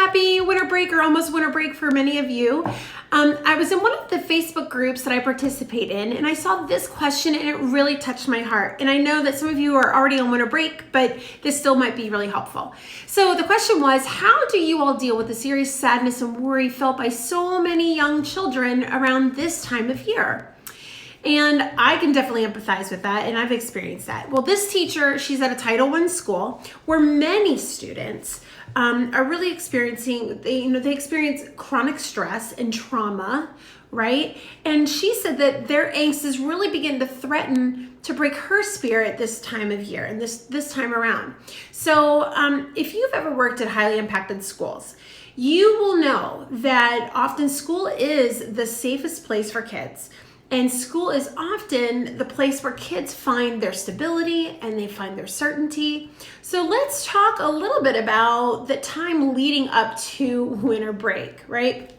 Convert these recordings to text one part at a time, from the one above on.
happy winter break or almost winter break for many of you. I was in one of the Facebook groups that I participate in, and I saw this question and it really touched my heart. And I know that some of you are already on winter break, but this still might be really helpful. So the question was, how do you all deal with the serious sadness and worry felt by so many young children around this time of year? And I can definitely empathize with that, and I've experienced that. Well, this teacher, she's at a Title I school where many students are really experiencing, they experience chronic stress and trauma, right? And she said that their angst is really beginning to threaten to break her spirit this time of year and this time around. So if you've ever worked at highly impacted schools, you will know that often school is the safest place for kids. And school is often the place where kids find their stability and they find their certainty. So let's talk a little bit about the time leading up to winter break, right?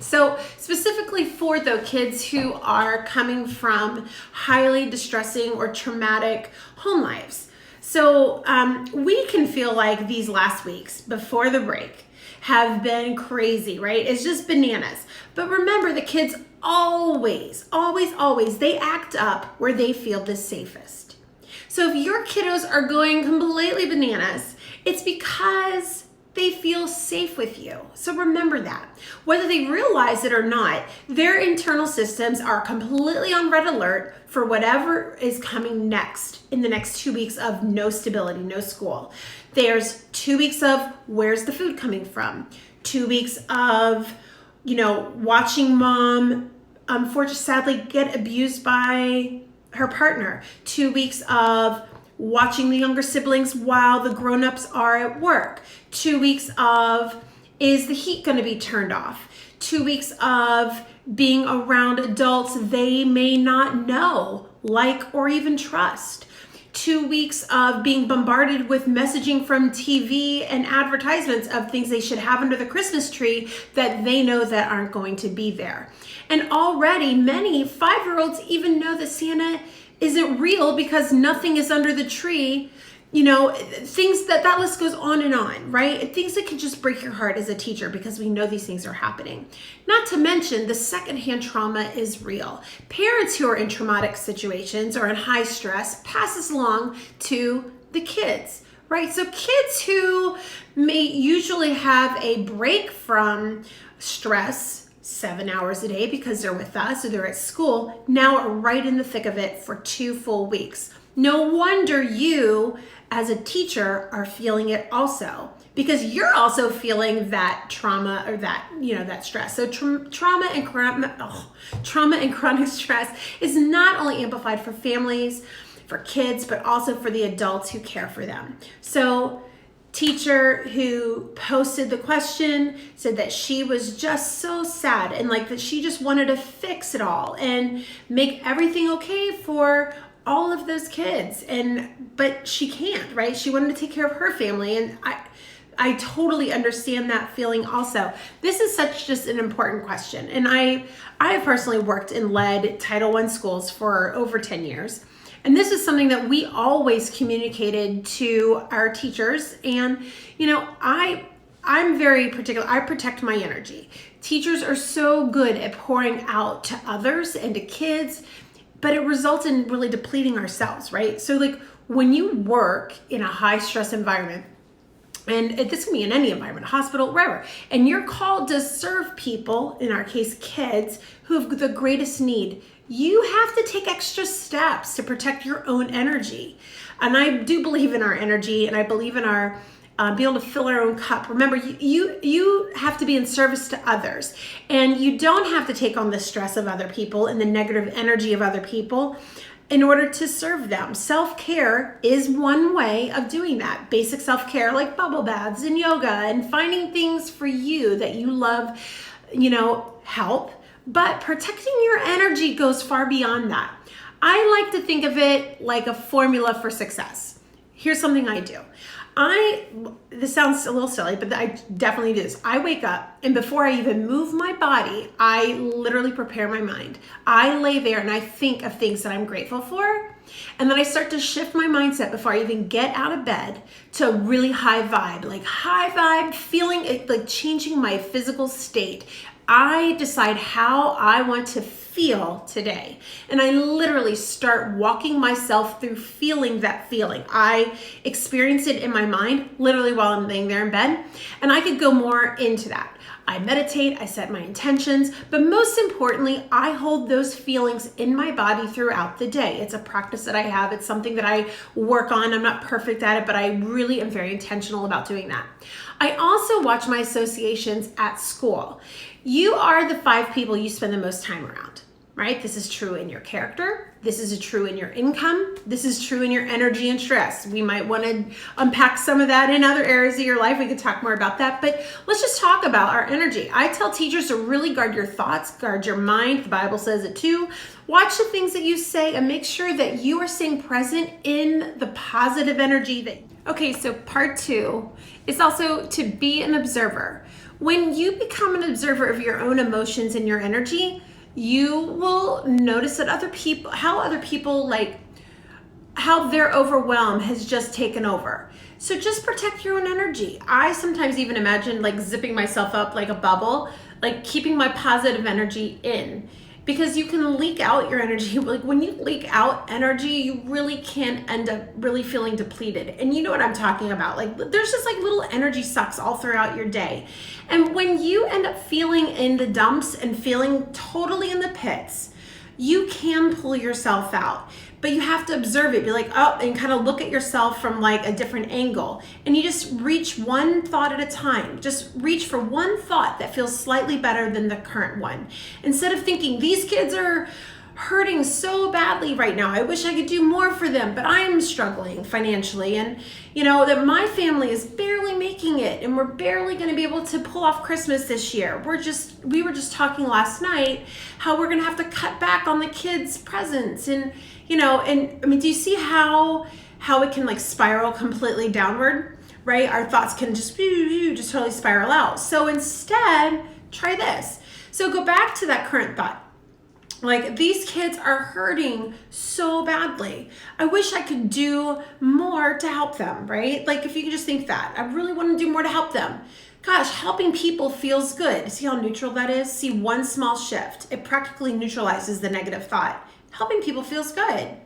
So specifically for the kids who are coming from highly distressing or traumatic home lives. So we can feel like these last weeks before the break have been crazy, right? It's just bananas. But remember, the kids always, they act up where they feel the safest. So if your kiddos are going completely bananas, it's because they feel safe with you. So remember that. Whether they realize it or not, their internal systems are completely on red alert for whatever is coming next in the next 2 weeks of no stability, no school. There's 2 weeks of where's the food coming from? 2 weeks of, watching mom unfortunately sadly get abused by her partner. 2 weeks of watching the younger siblings while the grown-ups are at work. 2 weeks of, is the heat going to be turned off? 2 weeks of being around adults they may not know, like, or even trust. 2 weeks of being bombarded with messaging from TV and advertisements of things they should have under the Christmas tree that they know that aren't going to be there. And already many 5-year-olds even know that Santa isn't real because nothing is under the tree. Things that list goes on, right? Things that can just break your heart as a teacher because we know these things are happening. Not to mention the secondhand trauma is real. Parents who are in traumatic situations or in high stress pass this along to the kids, right? So kids who may usually have a break from stress 7 hours a day because they're with us or they're at school, now are right in the thick of it for 2 full weeks. No wonder you, as a teacher, are feeling it also, because you're also feeling that trauma or that, that stress. So trauma and chronic stress is not only amplified for families, for kids, but also for the adults who care for them. So teacher who posted the question said that she was just so sad and that she just wanted to fix it all and make everything okay for all of those kids, but she can't, right? She wanted to take care of her family, and I totally understand that feeling also. This is such just an important question, and I have personally worked and led Title I schools for over 10 years, and this is something that we always communicated to our teachers, and I'm very particular. I protect my energy. Teachers are so good at pouring out to others and to kids, but it results in really depleting ourselves, right? So when you work in a high stress environment, and this can be in any environment, a hospital, wherever, and you're called to serve people, in our case, kids, who have the greatest need, you have to take extra steps to protect your own energy. And I do believe in our energy, and I believe in our be able to fill our own cup. Remember, you have to be in service to others, and you don't have to take on the stress of other people and the negative energy of other people in order to serve them. Self-care is one way of doing that. Basic self-care like bubble baths and yoga and finding things for you that you love, help. But protecting your energy goes far beyond that. I like to think of it like a formula for success. Here's something I do. This sounds a little silly, but I definitely do this. I wake up, and before I even move my body, I literally prepare my mind. I lay there and I think of things that I'm grateful for, And then I start to shift my mindset before I even get out of bed to really high vibe, feeling it, like changing my physical state. I decide how I want to feel today. And I literally start walking myself through feeling that feeling. I experience it in my mind, literally while I'm laying there in bed. And I could go more into that. I meditate, I set my intentions, but most importantly, I hold those feelings in my body throughout the day. It's a practice that I have. It's something that I work on. I'm not perfect at it, but I really am very intentional about doing that. I also watch my associations at school. You are the 5 people you spend the most time around, right? This is true in your character. This is true in your income. This is true in your energy and stress. We might want to unpack some of that in other areas of your life. We could talk more about that, but let's just talk about our energy. I tell teachers to really guard your thoughts, guard your mind. The Bible says it too. Watch the things that you say and make sure that you are staying present in the positive energy. Okay, so part 2 is also to be an observer. When you become an observer of your own emotions and your energy, you will notice that how their overwhelm has just taken over. So just protect your own energy. I sometimes even imagine like zipping myself up like a bubble, like keeping my positive energy in, because you can leak out your energy. Like when you leak out energy, you really can end up really feeling depleted. And you know what I'm talking about. Like there's just like little energy sucks all throughout your day. And when you end up feeling in the dumps and feeling totally in the pits, you can pull yourself out, but you have to observe it, be like, oh, and kind of look at yourself from like a different angle. And you just reach one thought at a time. Just reach for one thought that feels slightly better than the current one. Instead of thinking, these kids are hurting so badly right now. I wish I could do more for them, but I'm struggling financially. And that my family is barely making it and we're barely going to be able to pull off Christmas this year. We were just talking last night how we're going to have to cut back on the kids' presents. And, do you see how it can like spiral completely downward, right? Our thoughts can just totally spiral out. So instead, try this. So go back to that current thought. Like, these kids are hurting so badly. I wish I could do more to help them, right? Like, if you could just think that. I really want to do more to help them. Gosh, helping people feels good. See how neutral that is? See, one small shift. It practically neutralizes the negative thought. Helping people feels good.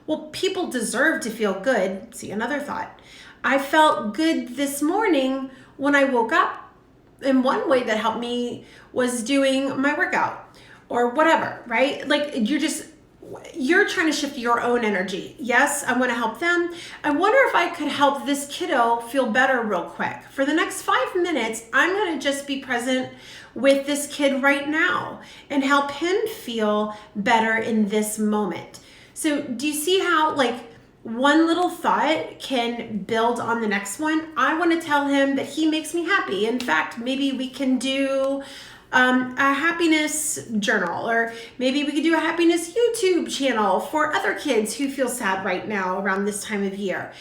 Well, people deserve to feel good. See, another thought. I felt good this morning when I woke up. And one way that helped was doing my workout. Or whatever, right? Like you're trying to shift your own energy. Yes, I want to help them. I wonder if I could help this kiddo feel better real quick. For the next 5 minutes, I'm going to just be present with this kid right now and help him feel better in this moment. So do you see how like one little thought can build on the next one? I want to tell him that he makes me happy. In fact, maybe we can do a happiness journal, or maybe we could do a happiness YouTube channel for other kids who feel sad right now around this time of year.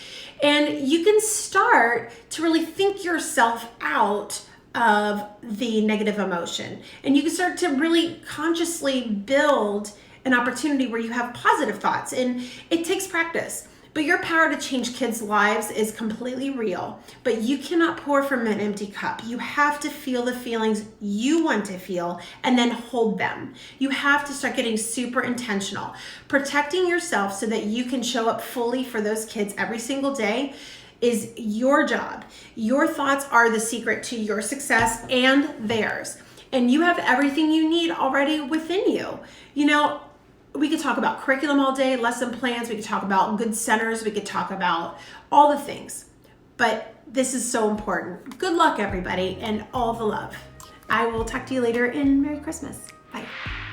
And you can start to really think yourself out of the negative emotion. And you can start to really consciously build an opportunity where you have positive thoughts. And it takes practice. But your power to change kids' lives is completely real. But you cannot pour from an empty cup. You have to feel the feelings you want to feel and then hold them. You have to start getting super intentional. Protecting yourself so that you can show up fully for those kids every single day is your job. Your thoughts are the secret to your success and theirs. And you have everything you need already within you. We could talk about curriculum all day, lesson plans. We could talk about good centers. We could talk about all the things. But this is so important. Good luck, everybody, and all the love. I will talk to you later, and Merry Christmas. Bye.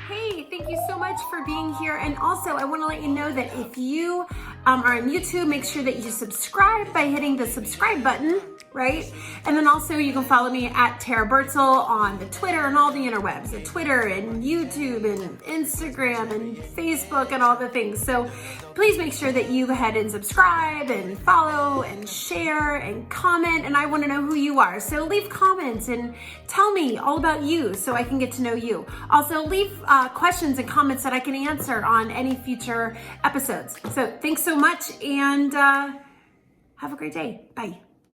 Hey, thank you so much for being here. And also, I want to let you know that if you are on YouTube, make sure that you subscribe by hitting the subscribe button, right? And then also you can follow me at Tara Boertzel on the Twitter and all the interwebs, the Twitter and YouTube and Instagram and Facebook and all the things. So please make sure that you go ahead and subscribe and follow and share and comment. And I want to know who you are. So leave comments and tell me all about you so I can get to know you. Also leave questions and comments that I can answer on any future episodes. So thanks so much and have a great day. Bye.